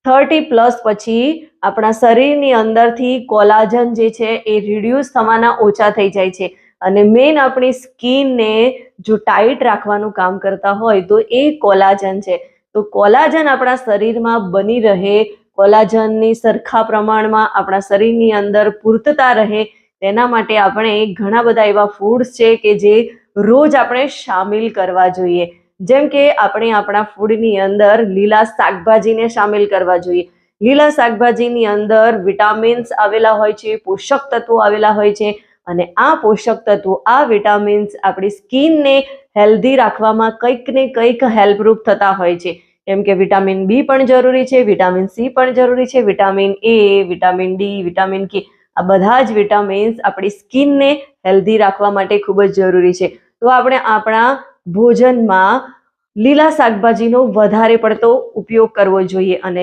30+ પછી આપણા શરીરની અંદરથી કોલાજન જે છે એ રિડ્યુસ થવાના ઓછા થઈ જાય છે અને મેઇન આપણી સ્કિનને જો ટાઈટ રાખવાનું કામ કરતા હોય તો એ કોલાજન છે. તો કોલાજન આપણા શરીરમાં બની રહે, કોલાજનની સરખા પ્રમાણમાં આપણા શરીરની અંદર પૂર્તતા રહે તેના માટે આપણે ઘણા બધા એવા ફૂડ્સ છે કે જે રોજ આપણે શામિલ કરવા જોઈએ. જેમ કે આપણે આપણા ફૂડની અંદર લીલા શાકભાજીને શામિલ કરવા જોઈએ. લીલા શાકભાજીની અંદર વિટામિન્સ આવેલા હોય છે, પોષક તત્વો આવેલા હોય છે અને આ પોષક તત્વો, આ વિટામિન્સ આપણી સ્કિનને હેલ્ધી રાખવામાં કંઈક ને કંઈક હેલ્પરૂપ થતા હોય છે. કેમ કે વિટામિન બી પણ જરૂરી છે, વિટામિન સી પણ જરૂરી છે, vitamin A, vitamin D, vitamin કે, આ બધા જ વિટામિન્સ આપણી સ્કિનને હેલ્ધી રાખવા માટે ખૂબ જ જરૂરી છે. તો આપણે આપણા ભોજનમાં લીલા શાકભાજીનો વધારે પડતો ઉપયોગ કરવો જોઈએ અને